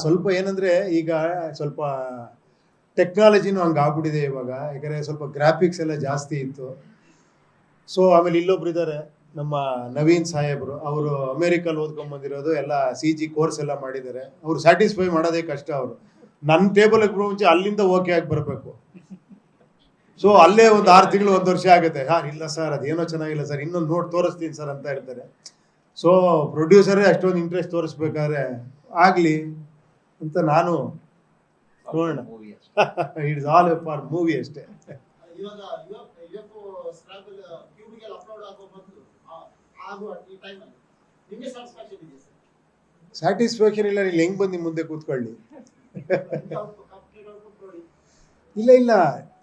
ಸ್ವಲ್ಪ ಏನಂದ್ರೆ ಈಗ ಸ್ವಲ್ಪ ಟೆಕ್ನಾಲಜಿನೂ ಹಂಗೆ ಆಗ್ಬಿಟ್ಟಿದೆ ಇವಾಗ. ಯಾಕಂದರೆ ಸ್ವಲ್ಪ ಗ್ರಾಫಿಕ್ಸ್ ಎಲ್ಲ ಜಾಸ್ತಿ ಇತ್ತು. ಸೊ ಆಮೇಲೆ ಇಲ್ಲೊಬ್ರು ಇದ್ದಾರೆ ನಮ್ಮ ನವೀನ್ ಸಾಹೇಬ್ರು, ಅವರು ಅಮೇರಿಕಲ್ಲಿ ಓದ್ಕೊಂಡ್ಬಂದಿರೋದು, ಎಲ್ಲ CG ಕೋರ್ಸ್ ಎಲ್ಲ ಮಾಡಿದ್ದಾರೆ. ಅವ್ರು ಸ್ಯಾಟಿಸ್ಫೈ ಮಾಡೋದೇ ಕಷ್ಟ. ಅವರು ನನ್ನ ಟೇಬಲ್ಗೆ ಮುಂಚೆ ಅಲ್ಲಿಂದ ಓಕೆ ಆಗಿ ಬರಬೇಕು. ಸೊ ಅಲ್ಲೇ ಒಂದು 6 ತಿಂಗಳು 1 ವರ್ಷ ಆಗುತ್ತೆ. ಇಲ್ಲ ಸರ್ ಅದೇನೋ ಚೆನ್ನಾಗಿಲ್ಲ ಸರ್, ಇನ್ನೊಂದು ನೋಡಿ ತೋರಿಸ್ತೀನಿ ಸರ್ ಅಂತ ಹೇಳ್ತಾರೆ. ಸೊ ಪ್ರೊಡ್ಯೂಸರೇ ಅಷ್ಟೊಂದು ಇಂಟ್ರೆಸ್ಟ್ ತೋರಿಸ್ಬೇಕಾದ್ರೆ ಆಗಲಿ ಅಂತ ನಾನು ನೋಡೋಣ. ಇಟ್ಸ್ ಆಲ್ ಫಾರ್ ಮೂವಿ ಅಷ್ಟೇ. ಸ್ಯಾಟಿಸ್ಫ್ಯಾಕ್ಷನ್ ಇಲ್ಲ, ಇಲ್ಲಿ ಹೆಂಗ್ ಬಂದು ಮುಂದೆ ಕೂತ್ಕೊಳ್ಳಿ. ಇಲ್ಲ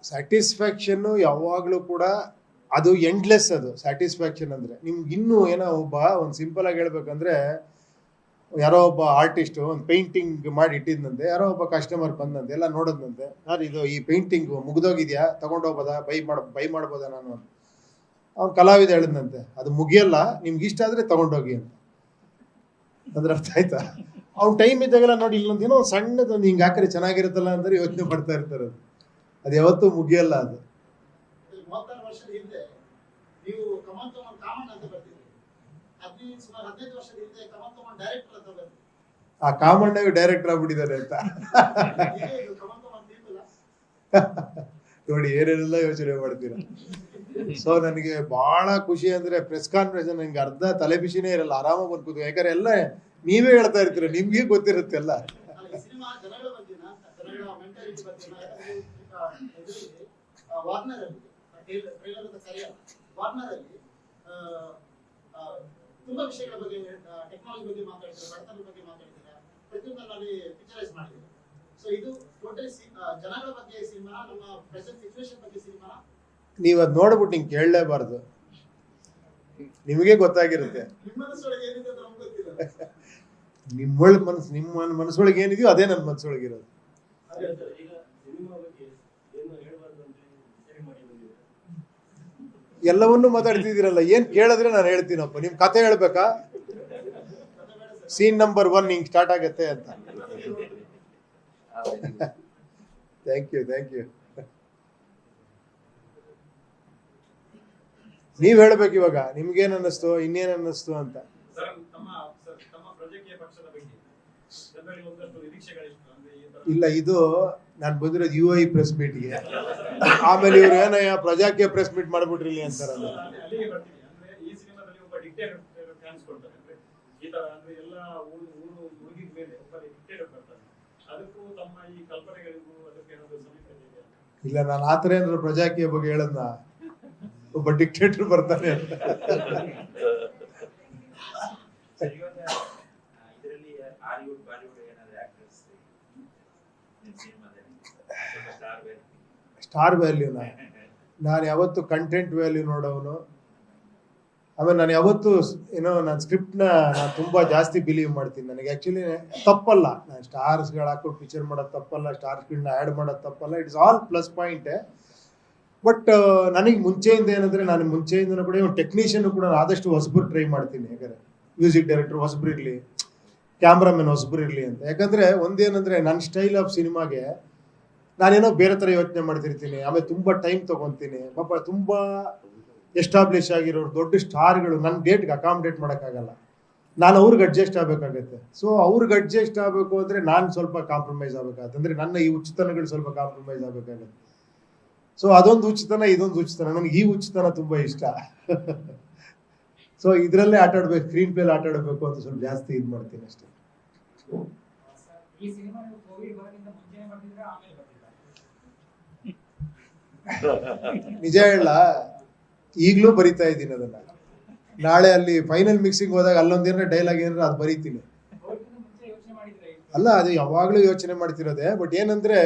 ಸ್ಯಾಟಿಸ್ಫ್ಯಾಕ್ಷನ್ನು ಯಾವಾಗಲೂ ಕೂಡ ಅದು ಎಂಡ್ಲೆಸ್. ಅದು ಸ್ಯಾಟಿಸ್ಫ್ಯಾಕ್ಷನ್ ಅಂದರೆ ನಿಮ್ಗೆ ಇನ್ನೂ ಏನೋ ಒಂದು ಸಿಂಪಲ್ ಆಗಿ ಹೇಳ್ಬೇಕಂದ್ರೆ, ಯಾರೋ ಒಬ್ಬ ಆರ್ಟಿಸ್ಟು ಒಂದು ಪೇಂಟಿಂಗ್ ಮಾಡಿ ಇಟ್ಟಿದ್ದಂತೆ, ಯಾರೋ ಒಬ್ಬ ಕಸ್ಟಮರ್ ಬಂದಂತೆ, ಎಲ್ಲ ನೋಡೋದಂತೆ, ಸರ್ ಇದು ಈ ಪೇಂಟಿಂಗ್ ಮುಗಿದೋಗಿದ್ಯಾ, ತಗೊಂಡೋಗ್ಬೋದಾ, ಬೈ ಮಾಡ್ಬೋದಾ ನಾನು ಅಂತ. ಅವ್ನು ಕಲಾವಿದ ಹೇಳಿದಂತೆ, ಅದು ಮುಗಿಯಲ್ಲ, ನಿಮ್ಗೆ ಇಷ್ಟ ಆದರೆ ತಗೊಂಡೋಗಿ ಅಂತ. ಅಂದ್ರೆ ಅರ್ಥ ಆಯ್ತಾ? ಅವ್ನು ಟೈಮ್ ಇದ್ದಾಗೆಲ್ಲ ನೋಡಿ ಇಲ್ಲೊಂದು ಏನೋ ಸಣ್ಣದೊಂದು ಹಿಂಗೆ ಹಾಕಿದ್ರೆ ಚೆನ್ನಾಗಿರುತ್ತಲ್ಲ ಅಂದ್ರೆ ಯೋಚನೆ ಪಡ್ತಾ ಇರ್ತಾರೆ. ಅದು ಯಾವತ್ತೂ ಮುಗಿಯಲ್ಲ. ಅದು ಆ ಕಾಮಣ್ಣವೇ ಡೈರೆಕ್ಟರ್ ಆಗ್ಬಿಟ್ಟಿದ್ದಾರೆ ಅಂತ ನೋಡಿ, ಏನೇನೆಲ್ಲ ಯೋಚನೆ ಮಾಡ್ತೀರಾ. ಸೊ ನನಗೆ ಬಹಳ ಖುಷಿ ಅಂದ್ರೆ ಪ್ರೆಸ್ ಕಾನ್ಫರೆನ್ಸ್ ನನಗೆ ಅರ್ಧ ತಲೆ ಬಿಸಿನೇ ಇರಲ್ಲ, ಆರಾಮಾಗಿ ಬಂದ್ಕೂತು. ಯಾಕಂದ್ರೆ ಎಲ್ಲ ನೀವೇ ಹೇಳ್ತಾ ಇರ್ತೀರ, ನಿಮ್ಗೆ ಗೊತ್ತಿರುತ್ತೆ ಎಲ್ಲ. ತುಂಬಾ ವಿಷಯಗಳ ಬಗ್ಗೆ, ಟೆಕ್ನಾಲಜಿ ಬಗ್ಗೆ ಮಾತಾಡ್ತಾರೆ, ಬಡತನದ ಬಗ್ಗೆ ಮಾತಾಡ್ತಾರೆ, ಪ್ರತಿಯೊಂದರಲ್ಲಿ ಪಿಕ್ಚರೈಸ್ ಮಾಡಿದ್ದಾರೆ. ಸೊ ಇದು ಟೋಟಲಿ ಜನಗಳ ಬಗ್ಗೆ ಸಿನಿಮಾ, ನಮ್ಮ ಪ್ರೆಸೆಂಟ್ ಸಿಚುವೇಶನ್ ಬಗ್ಗೆ ಸಿನಿಮಾ. ನೀವು ಅದು ನೋಡ್ಬಿಟ್ಟು ನಿಂಗೆ ಕೇಳಲೇಬಾರ್ದು, ನಿಮಗೆ ಗೊತ್ತಾಗಿರುತ್ತೆ. ನಿಮ್ಮ ಮನಸ್ಸೊಳಗೆ ಏನಿದೆ ಅಂತ ನಮ್ಗೆ ಗೊತ್ತಿಲ್ಲ. ನಿಮ್ಮ ಮನಸ್ಸೊಳಗೆ ಏನಿದೆಯೋ ಅದೇ ನನ್ನ ಮನಸ್ಸೊಳಗಿರೋದು. ಎಲ್ಲವನ್ನೂ ಮಾತಾಡ್ತಿದ್ದೀರಲ್ಲ, ಏನ್ ಕೇಳಿದ್ರೆ ನಾನು ಹೇಳ್ತೀನಪ್ಪ. ನಿಮ್ ಕತೆ ಹೇಳ್ಬೇಕಾ? ಸೀನ್ ನಂಬರ್ 1 ಹಿಂಗ್ ಸ್ಟಾರ್ಟ್ ಆಗತ್ತೆ ಅಂತ. Thank you. ನೀವ್ ಹೇಳ್ಬೇಕು ಇವಾಗ, ನಿಮ್ಗೇನ್ ಅನ್ನಿಸ್ತು, ಇನ್ನೇನ್ ಅನ್ನಿಸ್ತು ಅಂತ. ಇಲ್ಲ, ಇದು ನಾನು ಬಂದಿರೋದು UI ಪ್ರೆಸ್ ಮೀಟ್ಗೆ. ಆಮೇಲೆ ಇವ್ರು ಏನಯ್ಯ ಪ್ರಜಾಕೀಯ ಪ್ರೆಸ್ ಮೀಟ್ ಮಾಡ್ಬಿಟ್ರಿ ಅಂತಾರಲ್ಲ. ಇಲ್ಲ, ನಾನು ಆತರ ಏನಾದ್ರು ಪ್ರಜಾಕೀಯ ಬಗ್ಗೆ ಹೇಳದ್ನ, ಒಬ್ಬ ಡಿಕ್ಟೇಟರ್ ಬರ್ತಾನೆ ಅಂತ. ಸ್ಟಾರ್ ವ್ಯಾಲ್ಯೂನ ನಾನು ಯಾವತ್ತು ಕಂಟೆಂಟ್ ವ್ಯಾಲ್ಯೂ ನೋಡೋನು. ಆಮೇಲೆ ನಾನು ಯಾವತ್ತು ನಾನು ಸ್ಕ್ರಿಪ್ಟ್ನ ನಾನು ತುಂಬ ಜಾಸ್ತಿ ಬಿಲೀವ್ ಮಾಡ್ತೀನಿ. ನನಗೆ ಆ್ಯಕ್ಚುಲಿ ತಪ್ಪಲ್ಲ, ನಾನು ಸ್ಟಾರ್ಸ್ಗಳು ಹಾಕೊಂಡು ಪಿಕ್ಚರ್ ಮಾಡೋದು ತಪ್ಪಲ್ಲ, ಸ್ಟಾರ್ಸ್ಗಳನ್ನ ಆ್ಯಡ್ ಮಾಡೋದು ತಪ್ಪಲ್ಲ, ಇಟ್ಸ್ ಆಲ್ ಪ್ಲಸ್ ಪಾಯಿಂಟೇ. ಬಟ್ ನನಗೆ ಮುಂಚೆಯಿಂದ ಏನಂದರೆ, ನಾನು ಮುಂಚೆಯಿಂದನೂ ಕೂಡ ಟೆಕ್ನಿಷಿಯನ್ ಕೂಡ ಆದಷ್ಟು ಹೊಸಬ್ರು ಟ್ರೈ ಮಾಡ್ತೀನಿ. ಯಾಕಂದರೆ ಮ್ಯೂಸಿಕ್ ಡೈರೆಕ್ಟರ್ ಹೊಸಬ್ರು ಇರಲಿ, ಕ್ಯಾಮ್ರಾಮನ್ ಹೊಸಬ್ರು ಇರಲಿ ಅಂತ. ಯಾಕಂದರೆ ಒಂದೇನಂದರೆ, ನನ್ನ ಸ್ಟೈಲ್ ಆಫ್ ಸಿನಿಮಾಗೆ ನಾನೇನೋ ಬೇರೆ ಥರ ಯೋಚನೆ ಮಾಡ್ತಿರ್ತೀನಿ. ಆಮೇಲೆ ತುಂಬ ಟೈಮ್ ತೊಗೊತೀನಿ. ಪಾಪ ತುಂಬ ಎಸ್ಟಾಬ್ಲಿಷ್ ಆಗಿರೋರು ದೊಡ್ಡ ಸ್ಟಾರ್ಗಳು ನನ್ನ ಡೇಟ್ಗೆ ಅಕಾಮಿಡೇಟ್ ಮಾಡೋಕ್ಕಾಗಲ್ಲ, ನಾನು ಅವ್ರಿಗೆ ಅಡ್ಜಸ್ಟ್ ಆಗಬೇಕಾಗತ್ತೆ. ಸೊ ಅವ್ರಿಗೆ ಅಡ್ಜಸ್ಟ್ ಆಗಬೇಕು ಅಂದರೆ ನಾನು ಸ್ವಲ್ಪ ಕಾಂಪ್ರಮೈಸ್ ಆಗಬೇಕಾಗತ್ತೆ. ಅಂದರೆ ನನ್ನ ಈ ಹುಚ್ಚುತನಗಳು ಸ್ವಲ್ಪ ಕಾಂಪ್ರಮೈಸ್ ಆಗಬೇಕಾಗತ್ತೆ. ಸೊ ಅದೊಂದು ಹುಚ್ಚುತನ, ಇದೊಂದು ಹುಚ್ಚುತನ. ನನಗೆ ಈ ಹುಚ್ಚುತನ ತುಂಬ ಇಷ್ಟ. ಸೊ ಇದರಲ್ಲೇ ಆಟಾಡ್ಬೇಕು, ಸ್ಕ್ರೀನ್ ಪ್ಲೇಲಿ ಆಟಾಡಬೇಕು ಅಂತ ಸ್ವಲ್ಪ ಜಾಸ್ತಿ ಇದು ಮಾಡ್ತೀನಿ ಅಷ್ಟೇ. ನಿಜ ಹೇಳ, ಈಗಲೂ ಬರಿತಾ ಇದ್ದೀನಿ ಅದನ್ನ. ನಾಳೆ ಅಲ್ಲಿ ಫೈನಲ್ ಮಿಕ್ಸಿಂಗ್ ಹೋದಾಗ ಅಲ್ಲೊಂದೇನಾರ ಡೈಲಾಗ್ ಏನಾರ ಅದು ಬರೀತೀನಿ. ಅಲ್ಲ, ಅದು ಯಾವಾಗಲೂ ಯೋಚನೆ ಮಾಡ್ತಿರೋದೆ. ಬಟ್ ಏನಂದ್ರೆ,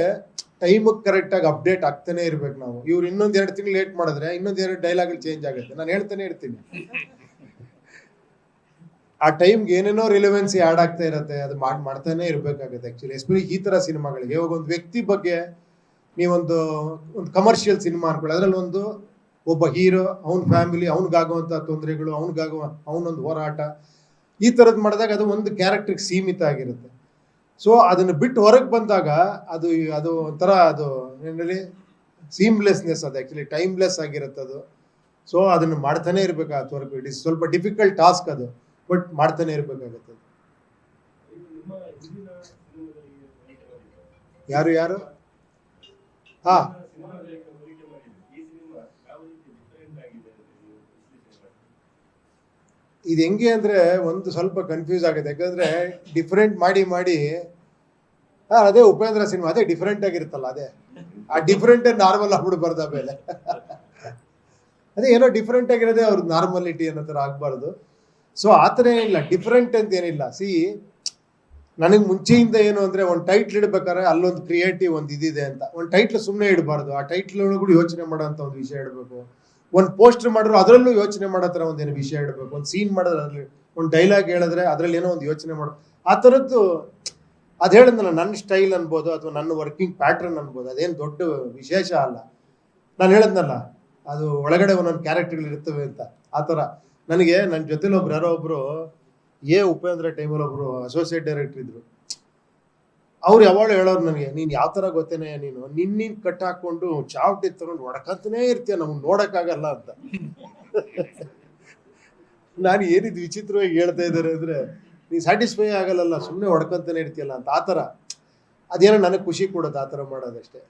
ಟೈಮಿಗೆ ಕರೆಕ್ಟಾಗಿ ಅಪ್ಡೇಟ್ ಆಗ್ತಾನೆ ಇರ್ಬೇಕು ನಾವು. ಇವ್ರು ಇನ್ನೊಂದು 2 ತಿಂಗಳು ಲೇಟ್ ಮಾಡಿದ್ರೆ ಇನ್ನೊಂದು 2 ಡೈಲಾಗ್ ಚೇಂಜ್ ಆಗುತ್ತೆ. ನಾನು ಹೇಳ್ತಾನೆ ಇರ್ತೀನಿ. ಆ ಟೈಮ್ಗೆ ಏನೇನೋ ರಿಲೆವೆನ್ಸಿ ಆ್ಯಡ್ ಆಗ್ತಾ ಇರುತ್ತೆ, ಅದು ಮಾಡ್ತಾನೆ ಇರಬೇಕಾಗುತ್ತೆ. ಆ್ಯಕ್ಚುಲಿ ಎಸ್ಪೆಷಲಿ ಈ ಥರ ಸಿನಿಮಾಗಳಿಗೆ. ಇವಾಗ ಒಂದು ವ್ಯಕ್ತಿ ಬಗ್ಗೆ ನೀವೊಂದು ಕಮರ್ಷಿಯಲ್ ಸಿನಿಮಾ ಅನ್ಕೊಳ್ಳಿ, ಅದರಲ್ಲಿ ಒಬ್ಬ ಹೀರೋ, ಅವನ ಫ್ಯಾಮಿಲಿ, ಅವನಿಗಾಗುವಂಥ ತೊಂದರೆಗಳು, ಅವನೊಂದು ಹೋರಾಟ, ಈ ಥರದ್ದು ಮಾಡಿದಾಗ ಅದು ಒಂದು ಕ್ಯಾರೆಕ್ಟರ್ಗೆ ಸೀಮಿತ ಆಗಿರುತ್ತೆ. ಸೊ ಅದನ್ನು ಬಿಟ್ಟು ಹೊರಗೆ ಬಂದಾಗ ಅದು ಅದು ಒಂಥರ ಅದು ಏನಲ್ಲಿ ಸೀಮ್ಲೆಸ್ನೆಸ್, ಅದು ಆ್ಯಕ್ಚುಲಿ ಟೈಮ್ಲೆಸ್ ಆಗಿರುತ್ತೆ ಅದು. ಸೊ ಅದನ್ನು ಮಾಡ್ತಾನೆ ಇರಬೇಕಾಗತ್ತೆ ವರ್ಕ್. ಇಟ್ ಇಸ್ ಸ್ವಲ್ಪ ಡಿಫಿಕಲ್ಟ್ ಟಾಸ್ಕ್ ಅದು, ಬಟ್ ಮಾಡ್ತಾನೆ ಇರಬೇಕಾಗತ್ತೆ. ಯಾರು ಯಾರು ಹಾ, ಇದು ಹೆಂಗೆ ಅಂದ್ರೆ ಒಂದು ಸ್ವಲ್ಪ ಕನ್ಫ್ಯೂಸ್ ಆಗುತ್ತೆ. ಯಾಕಂದ್ರೆ ಡಿಫ್ರೆಂಟ್ ಮಾಡಿ ಅದೇ ಉಪೇಂದ್ರ ಸಿನಿಮಾ ಅದೇ ಡಿಫ್ರೆಂಟ್ ಆಗಿರುತ್ತಲ್ಲ, ಅದೇ ಆ ಡಿಫ್ರೆಂಟ್ ನಾರ್ಮಲ್ ಆಗ್ಬಿಡ್ಬಾರ್ದು ಆಮೇಲೆ. ಅದೇ ಏನೋ ಡಿಫ್ರೆಂಟ್ ಆಗಿರೋದೇ ಅವ್ರ ನಾರ್ಮಲಿಟಿ ಅನ್ನೋ ಥರ ಆಗ್ಬಾರ್ದು. ಸೊ ಆ ಥರ ಏನಿಲ್ಲ, ಡಿಫ್ರೆಂಟ್ ಅಂತ ಏನಿಲ್ಲ. ನನಗೆ ಮುಂಚೆಯಿಂದ ಏನು ಅಂದರೆ ಒಂದು ಟೈಟ್ಲ್ ಇಡ್ಬೇಕಾದ್ರೆ ಅಲ್ಲೊಂದು ಕ್ರಿಯೇಟಿವ್ ಒಂದು ಇದಿದೆ ಅಂತ. ಒಂದು ಟೈಟ್ಲ್ ಸುಮ್ಮನೆ ಇಡಬಾರ್ದು, ಆ ಟೈಟ್ಲ್ ಕೂಡ ಯೋಚನೆ ಮಾಡೋಂಥ ಒಂದು ವಿಷಯ ಇಡಬೇಕು. ಒಂದು ಪೋಸ್ಟರ್ ಮಾಡಿದ್ರು ಅದರಲ್ಲೂ ಯೋಚನೆ ಮಾಡೋ ಥರ ಒಂದೇನು ವಿಷಯ ಇಡಬೇಕು. ಒಂದು ಸೀನ್ ಮಾಡಿದ್ರೆ ಅದರಲ್ಲಿ ಒಂದು ಡೈಲಾಗ್ ಹೇಳಿದ್ರೆ ಅದರಲ್ಲಿ ಏನೋ ಒಂದು ಯೋಚನೆ ಮಾಡೋ ಆ ಥರದ್ದು. ಅದು ಹೇಳಿದ್ನಲ್ಲ, ನನ್ನ ಸ್ಟೈಲ್ ಅನ್ಬೋದು ಅಥವಾ ನನ್ನ ವರ್ಕಿಂಗ್ ಪ್ಯಾಟ್ರನ್ ಅನ್ಬೋದು, ಅದೇನು ದೊಡ್ಡ ವಿಶೇಷ ಅಲ್ಲ. ನಾನು ಹೇಳಿದ್ನಲ್ಲ, ಅದು ಒಳಗಡೆ ಒಂದೊಂದು ಕ್ಯಾರೆಕ್ಟರ್ಗಳು ಇರ್ತವೆ ಅಂತ. ಆ ಥರ ನನಗೆ ನನ್ನ ಜೊತೆಲಿ ಯಾರೋ ಒಬ್ಬರು ಉಪೇಂದ್ರ ಟೈಮಲ್ಲಿ ಒಬ್ಬರು ಅಸೋಸಿಯೇಟ್ ಡೈರೆಕ್ಟರ್ ಇದ್ರು. ಅವ್ರು ಯಾವಾಗ ಹೇಳೋರು ನನಗೆ, ನೀನು ಯಾವ ಥರ ಗೊತ್ತೇನೆ, ನಿನ್ನ ಕಟ್ ಹಾಕ್ಕೊಂಡು ಚಾವಟಿ ತಗೊಂಡು ಹೊಡ್ಕಂತಾನೇ ಇರ್ತೀಯ, ನಮ್ಗೆ ನೋಡೋಕ್ಕಾಗಲ್ಲ ಅಂತ. ನಾನು ಏನಿದು ವಿಚಿತ್ರವಾಗಿ ಹೇಳ್ತಾ ಇದ್ದಾರೆ ಅಂದರೆ, ನೀನು ಸ್ಯಾಟಿಸ್ಫೈ ಆಗಲ್ಲ, ಸುಮ್ಮನೆ ಹೊಡ್ಕೊಂತಾನೆ ಇರ್ತೀಯಲ್ಲ ಅಂತ. ಆ ಥರ ಅದೇನೋ ನನಗೆ ಖುಷಿ ಕೊಡೋದು ಆ ಥರ ಮಾಡೋದಷ್ಟೇ.